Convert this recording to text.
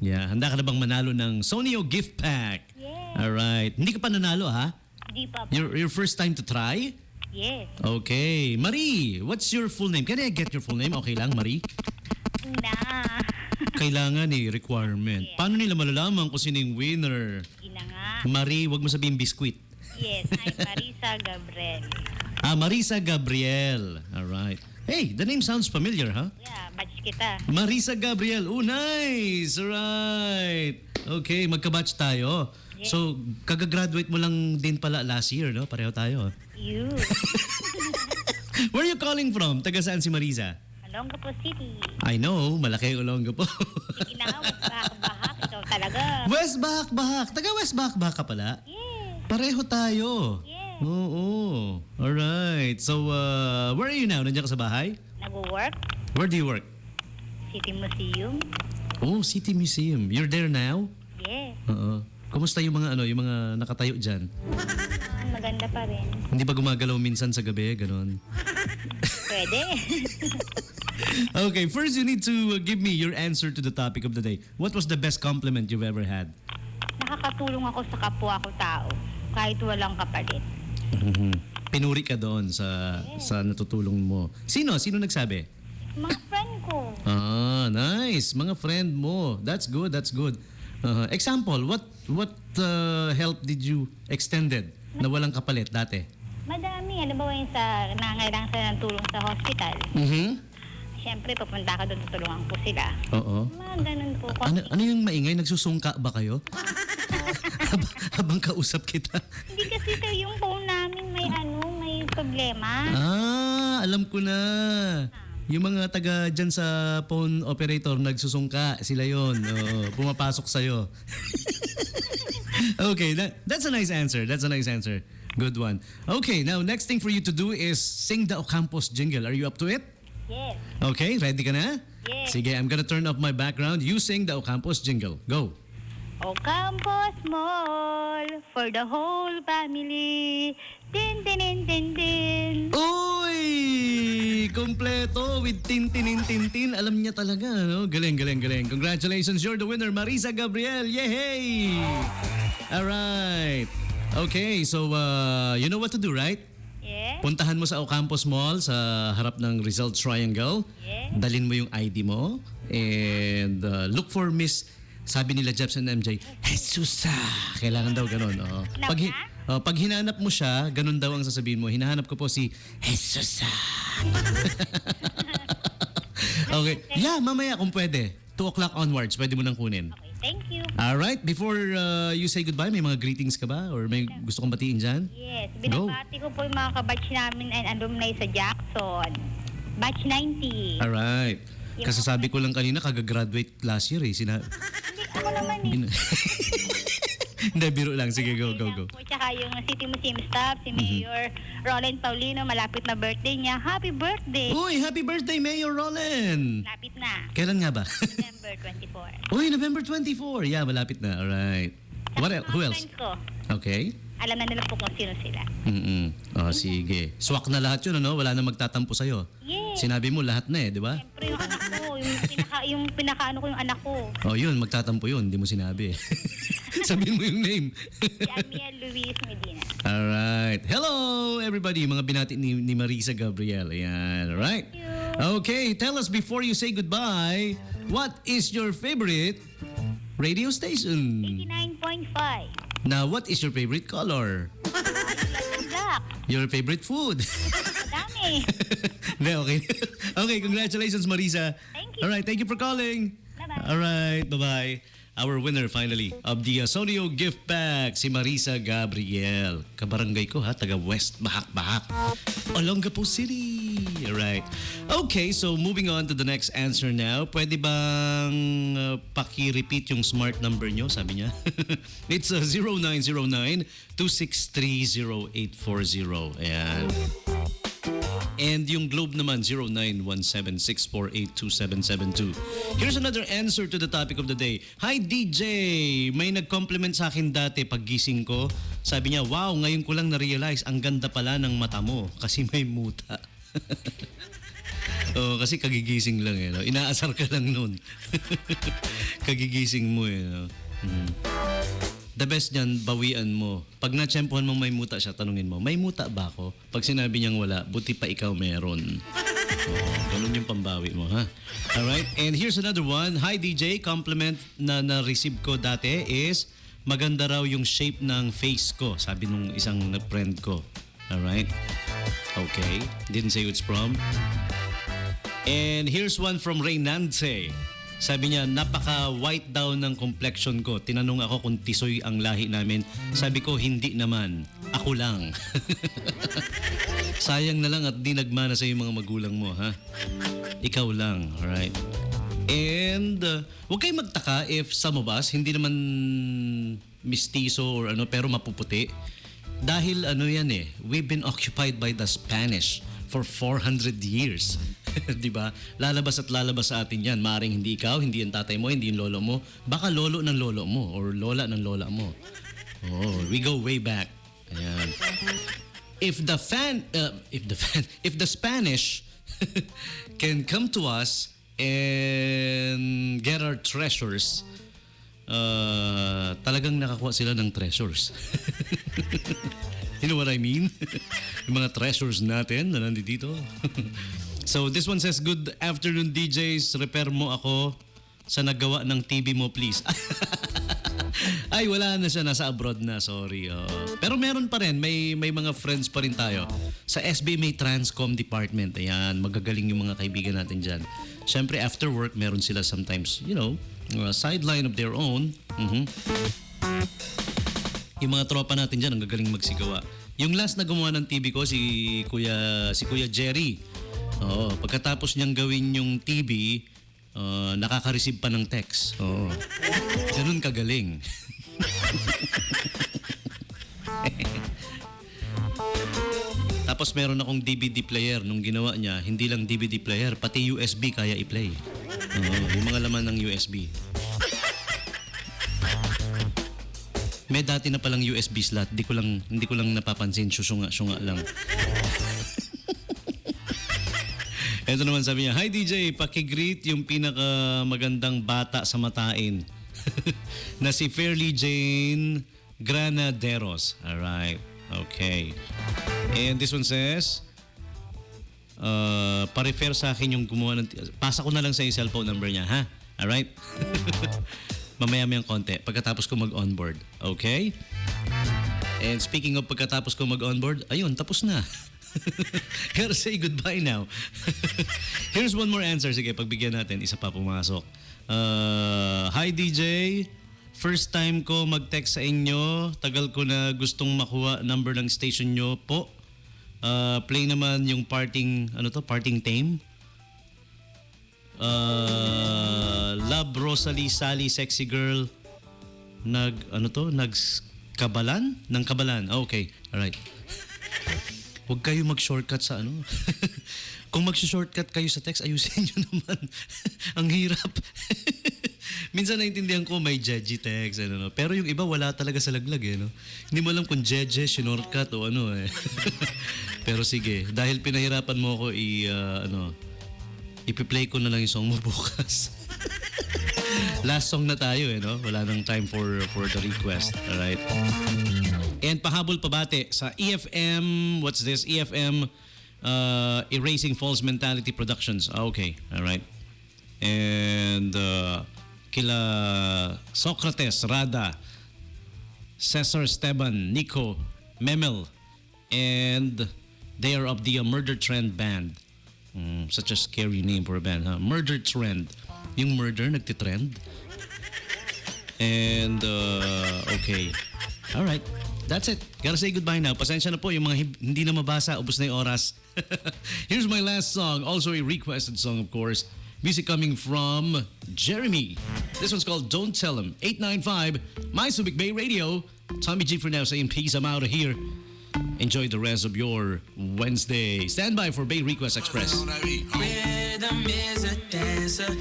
Yeah, handa ka na bang manalo ng Sonio gift pack? Yes. Alright. Hindi ka pa nanalo, ha? Di pa po. Your first time to try? Yes. Okay. Marie, what's your full name? Can I get your full name? Okay lang, Marie? Na. Kailangan requirement. Yes. Paano nila malalaman kung sino yung winner? Ina nga. Marie, wag mo sabihin biskwit. Yes, I'm Marisa Gabriel. Marisa Gabriel. Alright. Hey, the name sounds familiar, huh? Yeah, batch kita. Marisa Gabriel. Oh, nice! Alright. Okay, magka-batch tayo. Yes. So, kagagraduate mo lang din pala last year, no? Pareho tayo. You. Where are you calling from? Taga saan si Marisa? Olongapo City. I know, malaki ang Olongapo. Sige na, bahak-bahak. Ikaw talaga. West Bahak-Bahak. Taga West Bahak-Bahak ka pala? Yes. Pareho tayo. Yes. Oo. Alright. So, where are you now? Nandiyan ka sa bahay? Nag-work. Where do you work? City Museum. Oh, City Museum. You're there now? Yes. Oo. Kumusta yung mga yung mga nakatayo diyan? Maganda pa rin. Hindi ba gumagalaw minsan sa gabi, ganon? Pwede. Okay, first you need to give me your answer to the topic of the day. What was the best compliment you've ever had? Nakakatulong ako sa kapwa ko tao. Kahit walang kapalit. Pinuri ka doon sa natutulong mo. Sino nagsabi? Mga friend ko. Nice. Mga friend mo. That's good, that's good. Example, what help did you extended na walang kapalit dati? Madami. Halimbawa yung sa nangangailangan sa ng tulong sa hospital. Siyempre, papunta ka doon, tutulungan ko sila. Oo. Mga ganun po. Ano yung maingay? Nagsusungka ba kayo? Habang kausap kita. Hindi kasi ito yung phone namin may problema. Alam ko na. Yung mga taga dyan sa phone operator nagsusungka, sila yon. Pumapasok sa'yo. Okay, that's a nice answer. That's a nice answer. Good one. Okay, now next thing for you to do is sing the Ocampos jingle. Are you up to it? Yes. Okay, ready ka na? Yes. Sige, I'm gonna turn off my background. You sing the Ocampos jingle. Go. Ocampos Mall for the whole family. Din, din, din, din, din. Uy! Kompleto with tin-tin-tin-tin. Alam niya talaga, no? Galing, galing, galing. Congratulations, you're the winner, Marisa Gabriel. Yay! Alright. Okay, so you know what to do, right? Yes. Puntahan mo sa Ocampos Mall sa harap ng Results Triangle. Yes. Dalin mo yung ID mo. And look for Miss, sabi nila Jeps and MJ, Jesus Kailangan daw ganun. Pag hinanap mo siya, ganun daw ang sasabihin mo. Hinahanap ko po si Jesus. Okay. Yeah, mamaya kung pwede. 2 o'clock onwards, pwede mo nang kunin. Okay, thank you. Alright, before you say goodbye, may mga greetings ka ba? Or may gusto kong batiin dyan? Yes. Go. Binabati ko po yung mga kabatch namin and alumni sa Jackson. Batch 90. Alright. Kasi sabi ko lang kanina, kagagraduate last year eh. Hindi, ako naman eh. Hindi, biro lang. Sige, go. Tsaka yung City Museum staff, si Mayor Roland Paulino, malapit na birthday niya. Happy birthday! Uy, happy birthday, Mayor Roland! Malapit na. Kailan nga ba? November 24. Uy, November 24. Yeah, malapit na. Alright. What else? Who else? Friends ko, Okay. alam na nila po kung sino sila. Sige. Swak na lahat yun, ano? Wala na magtatampo sa'yo. Yes. Sinabi mo lahat na di ba? Siyempre yung anak ko, yung pinaka-ano ko yung anak ko. Oh, yun. Magtatampo yun. Hindi mo sinabi. Sabihin mo yung name. Si Amiel Luis Medina. Alright. Hello, everybody. Mga binati ni Marisa Gabriel. Ayan. Alright. Thank you. Okay. Tell us before you say goodbye, what is your favorite radio station? 89.5. Now, what is your favorite color? Black. Your favorite food? Madami. Hindi, okay. Okay, congratulations, Marisa. Thank you. Alright, thank you for calling. Bye-bye. Alright, bye-bye. Our winner finally of the Sonio gift pack, si Marisa Gabriel. Kabarangay ko ha, taga West Bahak-Bahak, Olongapo City. Alright. Okay, so moving on to the next answer now. Pwede bang paki-repeat yung smart number nyo, sabi niya? It's 0909-2630840. Ayan. And yung Globe naman, 0917-648-2772. Here's another answer to the topic of the day. Hi DJ! May nag-compliment sa akin dati pag gising ko. Sabi niya, wow, ngayon ko lang na-realize ang ganda pala ng mata mo kasi may muta. Oo, kasi kagigising lang eh. No? Inaasar ka lang nun. Kagigising mo eh. No? Mm. The best niyan, bawian mo. Pag natsyempohan mo may muta siya, tanungin mo, may muta ba ako? Pag sinabi niyang wala, buti pa ikaw meron. Ganun yung pambawi mo, ha? Alright, and here's another one. Hi DJ, compliment na na-receive ko dati is maganda raw yung shape ng face ko, sabi nung isang friend ko. Alright? Okay, didn't say who it's from. And here's one from Reynance. Sabi niya, napaka-white daw ng complexion ko. Tinanong ako kung tisoy ang lahi namin. Sabi ko, hindi naman. Ako lang. Sayang na lang at di nagmana sa mga magulang mo, ha? Ikaw lang, alright? And huwag kayong magtaka if some of us, hindi naman mistiso or ano, pero mapuputi. Dahil ano yan eh, we've been occupied by the Spanish for 400 years. Di ba? Lalabas at lalabas sa atin yan. Maaring hindi ikaw, hindi yung tatay mo, hindi yung lolo mo. Baka lolo ng lolo mo or lola ng lola mo. Oh, we go way back. Ayan. If the Spanish can come to us and get our treasures, talagang nakakuha sila ng treasures. You know what I mean? Yung mga treasures natin na nandito. So this one says, good afternoon DJs, repair mo ako sa nagawa ng TV mo please. Ay, wala na siya, nasa abroad na, sorry. Pero meron pa rin, may mga friends pa rin tayo. Sa SB may Transcom department, ayan, magagaling yung mga kaibigan natin dyan. Siyempre after work, meron sila sometimes, you know, sideline of their own. Yung mga tropa natin dyan, ang gagaling magsigawa. Yung last na gumawa ng TV ko, si Kuya Jerry. Oo, pagkatapos niyang gawin yung TV, nakaka-receive pa ng text. Oo. Ganun kagaling. Tapos meron akong DVD player nung ginawa niya, hindi lang DVD player, pati USB kaya i-play. Oo, yung mga laman ng USB. May dati na palang USB slot, hindi ko lang napapansin, syunga lang. Ito naman sabi niya, hi DJ, pakigreet yung pinakamagandang bata sa matain. Na si Fairly Jane Granaderos. Alright, okay. And this one says, pa-refer sa akin yung gumawa ng... Pasa ko na lang sa yung cellphone number niya, ha? Alright? Mamaya-mayang konti, pagkatapos ko mag-onboard. Okay? And speaking of pagkatapos ko mag-onboard, ayun, tapos na. Gotta say goodbye now. Here's one more answer. Sige, pagbigyan natin. Isa pa pumasok. Hi DJ. First time ko mag-text sa inyo. Tagal ko na gustong makuha number ng station nyo po. Play naman yung parting theme. Love Rosalie Sally Sexy Girl. Nagkabalan? Nang kabalan. Okay, alright. Huwag kayo mag-shortcut sa ano. Kung mag-shortcut kayo sa text, ayusin nyo naman. Ang hirap. Minsan naintindihan ko may jeje text. Ano, pero yung iba wala talaga sa laglag. No? Hindi mo alam kung jeje, shortcut o ano. Pero sige, dahil pinahirapan mo ako ipi-play ko na lang yung song mo bukas. Last song na tayo no? Wala nang time for the request. Alright? And pahabol pabate sa EFM, what's this? EFM Erasing False Mentality Productions. Okay, alright. And kila Socrates, Rada, Cesar Esteban, Nico, Memel, and they are of the Murder Trend Band. Such a scary name for a band, huh? Murder Trend. Yung murder, nagtitrend. And, okay. Alright. That's it. Gotta say goodbye now. Pasensya na po yung mga hindi na mabasa. Ubus na yung oras. Here's my last song. Also a requested song, of course. Music coming from Jeremy. This one's called Don't Tell Him. 895, My Subic Bay Radio. Tommy G for now saying peace. I'm out of here. Enjoy the rest of your Wednesday. Stand by for Bay Request Express. Rhythm is a dancer.